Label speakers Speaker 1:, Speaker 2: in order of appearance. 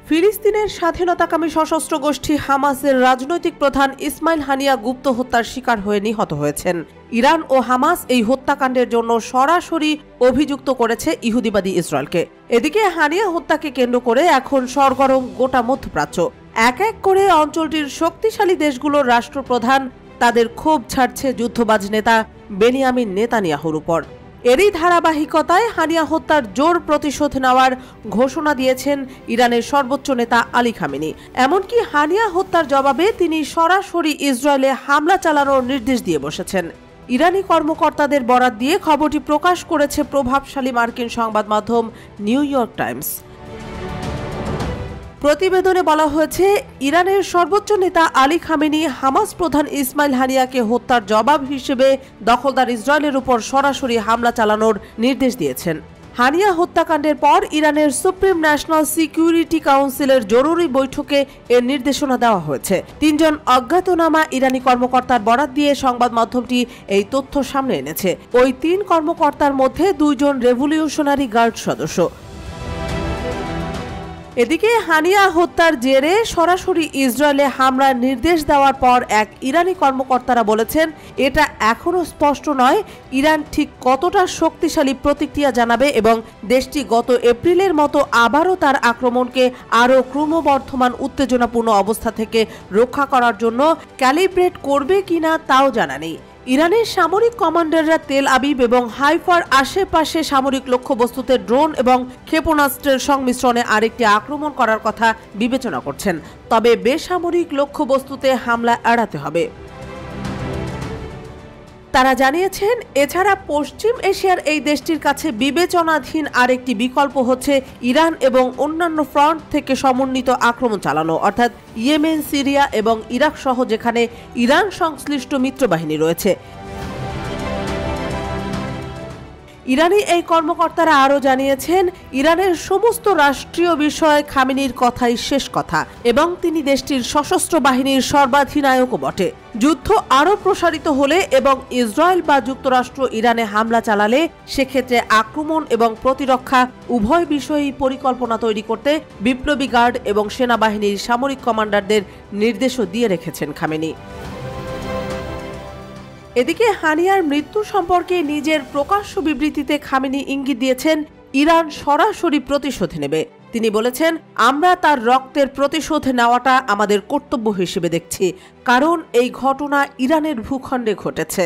Speaker 1: ফিলিস্তিনের স্বাধীনতাকামী সশস্ত্র গোষ্ঠী হামাসের রাজনৈতিক প্রধান ইসমাইল হানিয়া গুপ্ত হত্যার শিকার হয়ে নিহত হয়েছেন। ইরান ও হামাস এই হত্যাকাণ্ডের জন্য সরাসরি অভিযুক্ত করেছে ইহুদিবাদী ইসরায়েলকে। এদিকে হানিয়া হত্যাকে কেন্দ্র করে এখন সরগরম গোটা মধ্যপ্রাচ্য। এক এক করে অঞ্চলটির শক্তিশালী দেশগুলোর রাষ্ট্রপ্রধান তাদের ক্ষোভ ছাড়ছে যুদ্ধবাজ নেতা বেনিয়ামিন নেতানিয়াহুর উপর। এরই ধারাবাহিকতায় হানিয়া হত্যার জোর প্রতিশোধ নেওয়ার ঘোষণা দিয়েছেন ইরানের সর্বোচ্চ নেতা আলী খামেনি। এমনকি হানিয়া হত্যার জবাবে তিনি সরাসরি ইসরায়েলে হামলা চালানোর নির্দেশ দিয়ে বসেছেন। ইরানি কর্মকর্তাদের বরাত দিয়ে খবরটি প্রকাশ করেছে প্রভাবশালী মার্কিন সংবাদ মাধ্যম নিউ ইয়র্ক টাইমস। প্রতিবেদনে বলা হয়েছে, ইরানের সর্বোচ্চ নেতা আলী খামেনি হামাস প্রধান ইসমাইল হানিয়াকে হত্যার জবাব হিসেবে দখলদার ইসরায়েলের উপর সরাসরি হামলা চালানোর নির্দেশ দিয়েছেন। হানিয়া হত্যাকাণ্ডের পর ইরানের সুপ্রিম ন্যাশনাল সিকিউরিটি কাউন্সিলের জরুরি বৈঠকে এর নির্দেশনা দেওয়া হয়েছে। 3 জন অজ্ঞাতনামা ইরানি কর্মকর্তার বরাত দিয়ে সংবাদ মাধ্যমটি এই তথ্য সামনে এনেছে। ওই 3 কর্মকর্তার মধ্যে 2 জন রেভলিউশনারি গার্ড সদস্য। এদিকে হানিয়া হত্যার জেরে সরাসরি ইসরায়েলে হামলার নির্দেশ দেওয়ার পর এক ইরানি কর্মকর্তারা বলেছেন, এটা এখনো স্পষ্ট নয় ইরান ঠিক কতটা শক্তিশালী প্রতিক্রিয়া জানাবে এবং দেশটি গত এপ্রিলের মতো আবারও তার আক্রমণকে আরও ক্রমবর্ধমান উত্তেজনাপূর্ণ অবস্থা থেকে রক্ষা করার জন্য ক্যালিব্রেট করবে কিনা তাও জানা নেই। ইরানের সামরিক কমান্ডাররা তেল আবিব এবং হাইফার আশেপাশে সামরিক লক্ষ্যবস্তুতে ড্রোন এবং ক্ষেপণাস্ত্রের সংমিশ্রণে আরেকটি আক্রমণ করার কথা বিবেচনা করছেন, তবে বেসামরিক লক্ষ্যবস্তুতে হামলা এড়াতে হবে। তারা জানিয়েছেন, এছাড়া পশ্চিম এশিয়ার এই দেশটির কাছে বিবেচনাধীন আরেকটি বিকল্প হচ্ছে ইরান এবং অন্যান্য ফ্রন্ট থেকে সমন্বিত আক্রমণ চালানো, অর্থাৎ ইয়েমেন, সিরিয়া এবং ইরাক সহ যেখানে ইরান সংশ্লিষ্ট মিত্রবাহিনী রয়েছে। ইরানি এই কর্মকর্তারা আরও জানিয়েছেন, ইরানের সমস্ত রাষ্ট্রীয় বিষয়ে খামেনির কথাই শেষ কথা এবং তিনি দেশটির সশস্ত্র বাহিনীর সর্বাধিনায়কও বটে। যুদ্ধ আরও প্রসারিত হলে এবং ইসরায়েল বা যুক্তরাষ্ট্র ইরানে হামলা চালালে সেক্ষেত্রে আক্রমণ এবং প্রতিরক্ষা উভয় বিষয়েই পরিকল্পনা তৈরি করতে বিপ্লবী গার্ড এবং সেনাবাহিনীর সামরিক কমান্ডারদের নির্দেশও দিয়ে রেখেছেন খামেনি। এদিকে হানিয়ার মৃত্যু সম্পর্কে নিজের প্রকাশ্য বিবৃতিতে খামেনি ইঙ্গিত দিয়েছেন, ইরান সরাসরি প্রতিশোধ নেবে। তিনি বলেছেন, আমরা তার রক্তের প্রতিশোধ নেওয়াটা আমাদের কর্তব্য হিসেবে দেখছি, কারণ এই ঘটনা ইরানের ভূখণ্ডে ঘটেছে।